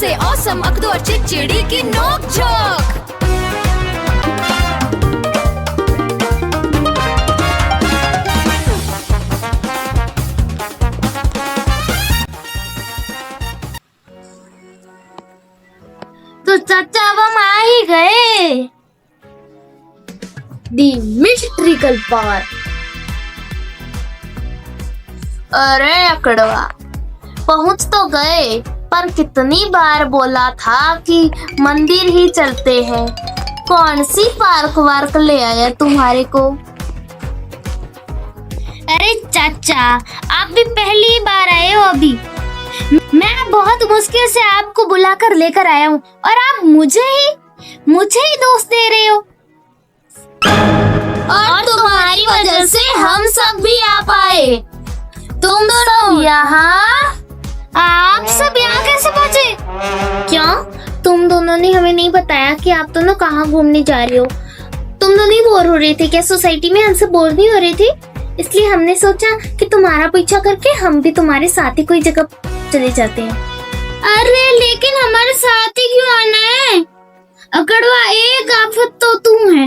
सबसे औसम अकदो और चिड़चिड़ी की नोक झोंक। तो चाचा अब हम आ ही गए। दी मिस्ट्रिकल पार्क। अरे अकड़वा, पहुंच तो गए, पर कितनी बार बोला था कि मंदिर ही चलते हैं। कौन सी पार्क वार्क ले आया तुम्हारे को? अरे चाचा, आप भी पहली बार आए हो अभी। मैं बहुत मुश्किल से आपको बुलाकर लेकर आया हूँ और आप मुझे ही दोष दे रहे हो। और तुम्हारी वजह से हम सब भी आ पाए। तुम सब यहाँ? आप सब यहाँ कैसे पहुँचे? क्यों? तुम दोनों ने हमें नहीं बताया कि आप दोनों कहाँ घूमने जा रहे हो? तुम दोनों ही बोर हो रहे थे क्या? सोसाइटी में हमसे बोर नहीं हो रहे थे, इसलिए हमने सोचा कि तुम्हारा पीछा करके हम भी तुम्हारे साथ ही कोई जगह चले जाते हैं। अरे लेकिन हमारे साथ ही क्यों आना है? अकड़वा, एक आफत तो तू है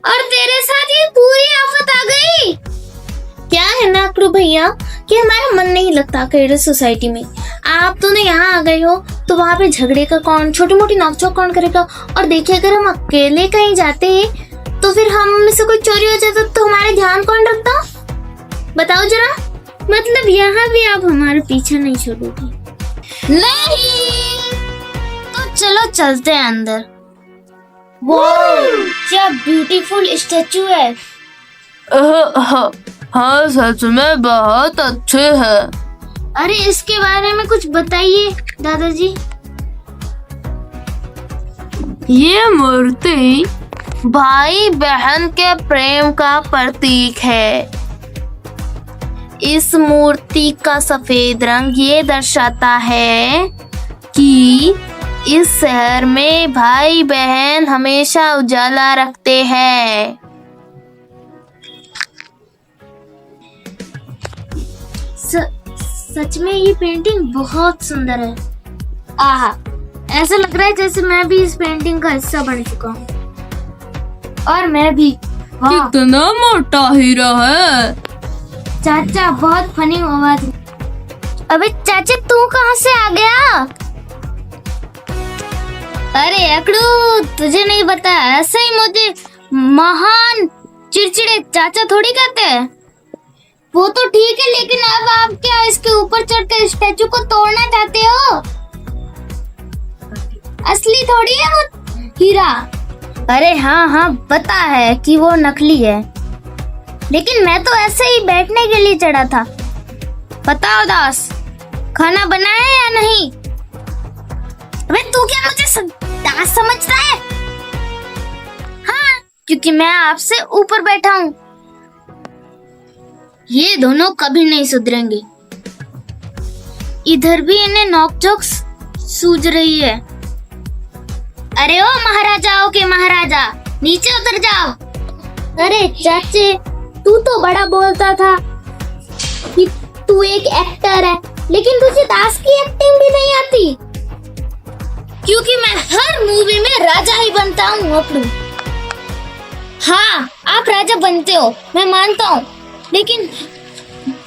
और तेरे साथ ये पूरी आफत आ गई। क्या है ना अकड़ू भैया कि हमारा मन नहीं लगता अकेले सोसाइटी में। आप दोनों यहाँ आ गए हो तो वहाँ पे झगड़े का कौन, छोटी मोटी नोकझोंक कौन करेगा? और देखिए, अगर हम अकेले कहीं जाते हैं तो फिर हम में से कोई चोरी हो जाता तो हमारा ध्यान कौन रखता? बताओ जरा। मतलब यहाँ भी आप हमारा पीछा नहीं छोड़ोगे? नहीं। तो चलो चलते हैं अंदर। वो क्या ब्यूटीफुल स्टैचू है। हाँ, सच में बहुत अच्छे है। अरे इसके बारे में कुछ बताइए दादाजी। ये मूर्ति भाई बहन के प्रेम का प्रतीक है। इस मूर्ति का सफेद रंग ये दर्शाता है कि इस शहर में भाई बहन हमेशा उजाला रखते हैं। सच में ये पेंटिंग बहुत सुंदर है। आहा, ऐसा लग रहा है जैसे मैं भी इस पेंटिंग का हिस्सा बन चुका हूँ। और मैं भी। कितना मोटा हीरा है। चाचा बहुत फनी आवाज। अबे चाचा, तू कहाँ से आ गया? अरे अकड़ू, तुझे नहीं पता, ऐसे ही मुझे महान चिड़चिड़े चाचा थोड़ी कहते हैं। वो तो ठीक है, लेकिन अब आप क्या इसके ऊपर चढ़कर स्टैचू को तोड़ना चाहते हो? असली थोड़ी है वो हीरा। अरे हाँ, पता है कि वो नकली है, लेकिन मैं तो ऐसे ही बैठने के लिए चढ़ा था। बताओ दास, खाना बनाया या नहीं? अबे तू क्या मुझे दास समझता है? हाँ, क्योंकि मैं आपसे ऊपर बैठा हूँ। ये दोनों कभी नहीं सुधरेंगे। इधर भी इन्हें नोकझोंक सूझ रही है। अरे ओ महाराजाओं के महाराजा, नीचे उतर जाओ। अरे चाचे, तू तो बड़ा बोलता था कि तू एक एक्टर है, लेकिन तुझे दास की एक्टिंग भी नहीं आती। क्योंकि मैं हर मूवी में राजा ही बनता हूँ अपनू। हाँ, आप राजा बनते हो, मैं मानता हूँ, लेकिन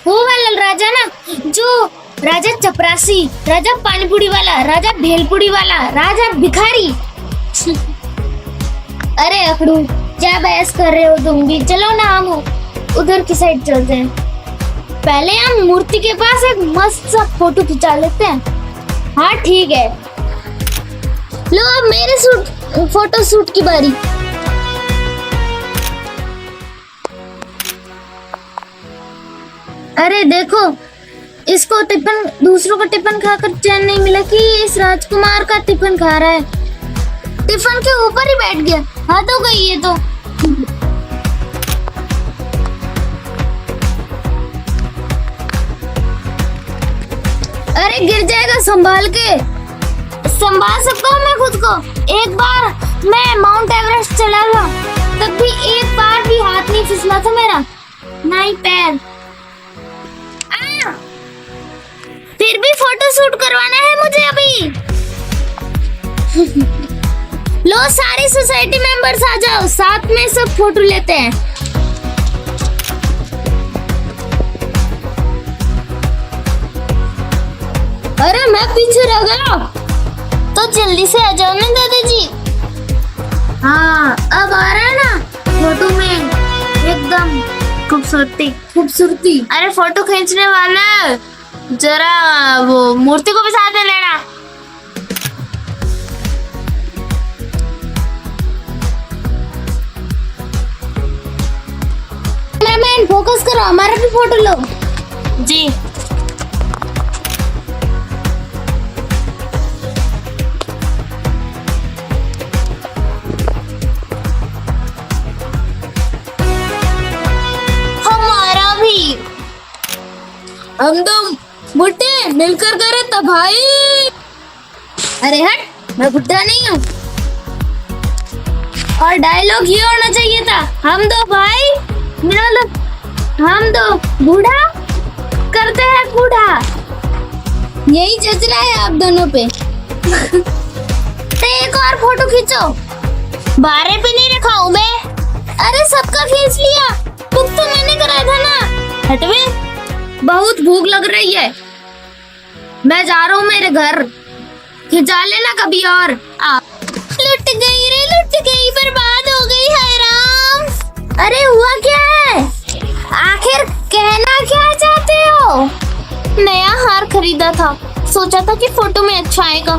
वो वाला राजा ना, जो राजा चपरासी, राजा पानीपुरी वाला, राजा भेलपुरी वाला, राजा भिखारी। अरे अकड़ू, क्या बहस कर रहे हो तुम भी? चलो ना हम उधर की साइड चलते हैं। पहले हम मूर्ति के पास एक मस्त सा फोटो खिंचा लेते हैं। हाँ ठीक है। लो अब मेरे फोटो शूट की बारी। अरे देखो, इसको टिफिन, दूसरों का टिफिन खाकर चैन नहीं मिला कि इस राजकुमार का टिफिन खा रहा है। टिफिन के ऊपर ही बैठ गया। हाँ तो गई ये तो। अरे गिर जाएगा, संभाल के। संभाल सकता हूँ मैं खुद को। एक बार मैं माउंट एवरेस्ट चला था, तब भी एक बार भी हाथ नहीं फिसला था मेरा, ना ही पैर। फिर भी फोटो शूट करवाना है मुझे अभी। लो सारे सोसाइटी मेंबर्स आ जाओ, साथ में सब फोटो लेते हैं। अरे मैं पीछे रह गया। तो जल्दी से आ जाओ ना दादाजी। हाँ अब आ रहा है ना फोटो में एकदम खूबसूरती। अरे फोटो खींचने वाला जरा वो मूर्ति को भी साथ में लेना। कैमरामैन फोकस करो, हमारा भी फोटो लो। जी हमारा भी। हम तुम बुड्ढे मिलकर करे तो भाई। अरे हट, मैं बुड्ढा नहीं हूँ। और डायलॉग ये होना चाहिए था, हम दो भाई मिला लो, हम दो बूढ़ा करते हैं बूढ़ा। यही जच रहा है आप दोनों पे। एक और फोटो खींचो। बारे पे नहीं रखा हूँ मैं। अरे सबका खींच लिया, बुक तो मैंने कराया था ना। हटवे, बहुत भूख लग रही है, मैं जा रहा हूँ मेरे घर। खिंचा लेना कभी और। लुट गई रे लुट गई, बर्बाद हो गई, हाय राम। अरे हुआ क्या है, आखिर कहना क्या चाहते हो? नया हार खरीदा था, सोचा था कि फोटो में अच्छा आएगा,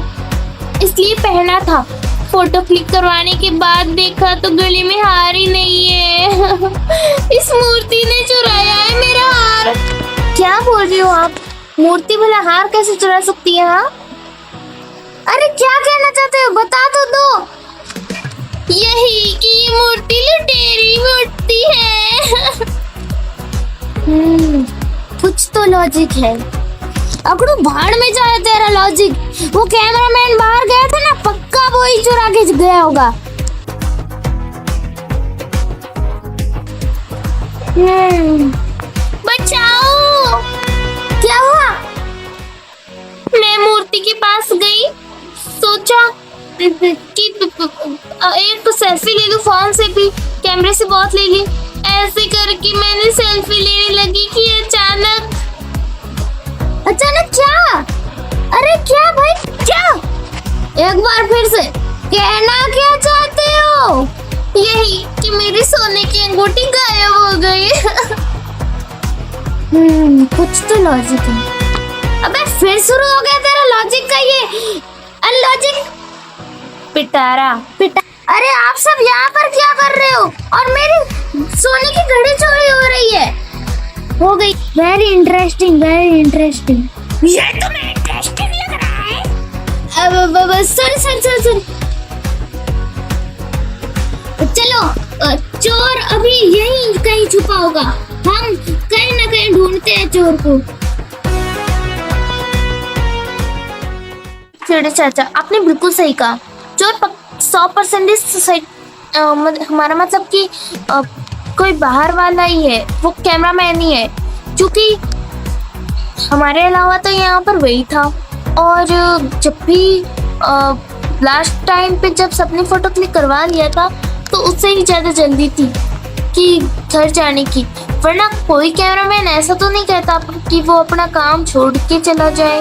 इसलिए पहना था। फोटो क्लिक करवाने के बाद देखा तो गले में हार ही नहीं है। इस मूर्ति ने चुराया है मेरा हार। क्या बोल रही हो आप? मूर्ति भला हार कैसे चुरा सकती है? हाँ अरे क्या कहना चाहते हो, बता तो दो। यही कि ये मूर्ति लुटेरी मूर्ति है। कुछ तो लॉजिक है। अकड़ू भाड़ में जाए तेरा लॉजिक। वो कैमरामैन बाहर गया था ना, पक्का वो ही चुरा के गया होगा। बचाओ। क्या हुआ? मैं मूर्ति के पास गई, सोचा कि एक सेल्फी ले लूं, फोन से भी कैमरे से बहुत ले ली। ऐसे करके मैंने सेल्फी लेने लगी कि अचानक क्या? अरे क्या भाई क्या? एक बार फिर से कहना क्या चाहते हो? यही कि मेरी सोने की अंगूठी गायब हो गई। कुछ तो लॉजिक है। अबे फिर शुरू हो गया तेरा लॉजिक का ये अनलॉजिक पिटारा। अरे आप सब यहाँ पर क्या कर रहे हो? और मेरी सोने की घड़ी चोरी हो रही है। हो गई। Very interesting, very interesting. ये तुम्हें इंटरेस्टिंग लग रहा है? अब सर चलो, चोर अभी यहीं कहीं छुपा होगा। हम कहीं ना कहीं ढूंढते हैं चोर को। चिड़े चाचा, आपने बिल्कुल सही कहा। चोर 100% सोसाइटी हमारा मतलब कि कोई बाहर वाला ही है, वो कैमरामैन ही है, क्योंकि हमारे अलावा तो यहाँ पर वही था। और जब भी लास्ट टाइम पे जब सबने फोटो क्लिक करवा लिया था तो उससे ही ज्यादा जल्दी थी कि घर जाने की, वरना कोई कैमरामैन ऐसा तो नहीं कहता कि वो अपना काम छोड़ के चला जाए।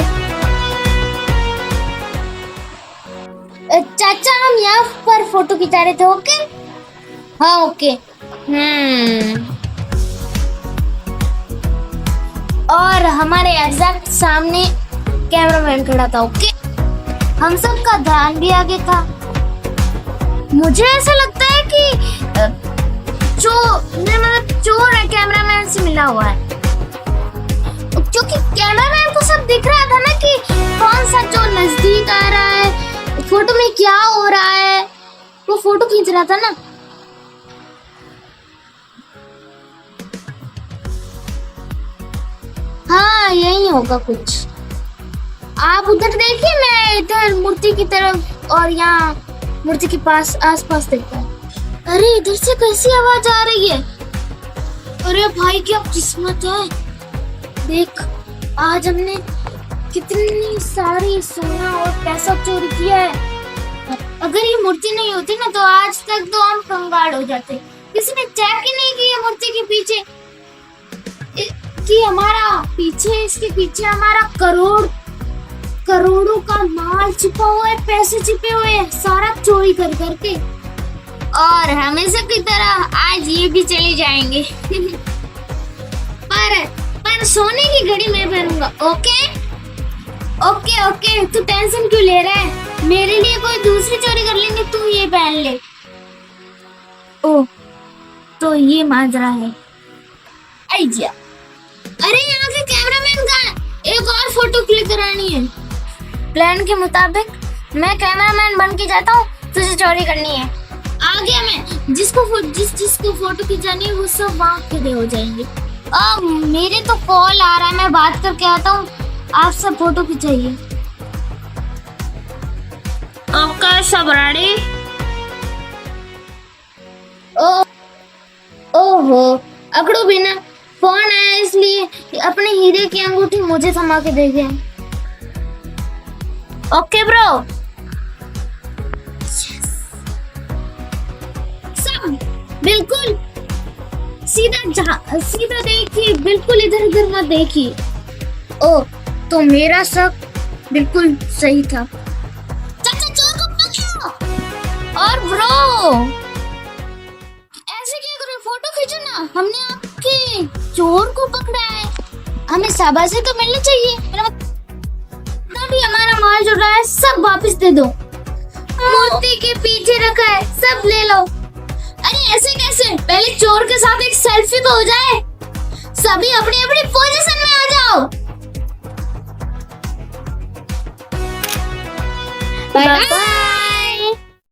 चाचा हम यहाँ पर फोटो खिंचा रहे थे। ओके? हाँ ओके। और हमारे एग्जैक्ट सामने कैमरामैन खड़ा था। ओके? हम सब का ध्यान भी आगे था। मुझे ऐसा लगता है कि चोर है, कैमरामैन से मिला हुआ है, क्योंकि कैमरामैन को सब दिख रहा था ना कि कौन सा चोर नजदीक आ रहा है, फोटो में क्या हो रहा है। वो फोटो खींच रहा था ना। हाँ यही होगा कुछ। आप उधर देखिए, मैं इधर मूर्ति की तरफ और यहाँ मूर्ति के पास आसपास देखता हूँ। अरे इधर से कैसी आवाज आ रही है? अरे भाई क्या किस्मत है। देख आज हमने कितनी सारी सोना और पैसा चोरी किया है। अगर ये मूर्ति नहीं होती ना तो आज तक तो हम कंगाल हो जाते। किसी ने चेक ही नहीं किया मूर्ति के पीछे कि हमारा पीछे, इसके पीछे हमारा करोड़ों का माल छिपा हुआ है, पैसे छिपे हुए हैं, सारा चोरी कर करके। और हमेशा की तरह आज ये भी चले जाएंगे। पर सोने की घड़ी मैं पहनूंगा। ओके ओके ओके, तू टेंशन क्यों ले रहा है? मेरे लिए कोई दूसरी चोरी कर लेंगे, तू ये पहन ले। ओ तो ये माजरा है। आइडिया। अरे यहाँ के कैमरामैन का एक और फोटो क्लिक करानी है। प्लान के मुताबिक मैं कैमरामैन बन के जाता हूँ, तुझे चोरी करनी है। आ गया मैं। जिसको फोटो खिंचानी है वो सब वहाँ खड़े हो जाएंगे। अब मेरे तो कॉल आ रहा है, मैं बात करके आता हूँ। आप सब फोटो खिंचाइए। ओके सब रेडी? ओहो अकड़ो बिना, फोन आया इसलिए अपने हीरे की अंगूठी मुझे थमा के दे गया। Okay bro. सब बिल्कुल सीधा देखिए, बिल्कुल इधर उधर मत देखिए। ओ तो मेरा शक बिल्कुल सही था। चाचा चोर को पकड़ो। और ब्रो ऐसे क्या करो, फोटो खींचो ना। हमने आपके चोर को पकड़ा है, हमें शाबाशी तो मिलनी चाहिए। तभी हमारा माल जो रहा है सब वापस दे दो। मूर्ति के पीछे रखा है, सब ले लो। अरे ऐसे कैसे? पहले चोर के साथ एक सेल्फी तो हो जाए। सभी अपनी अपनी पोजीशन में आ जाओ। Bye bye.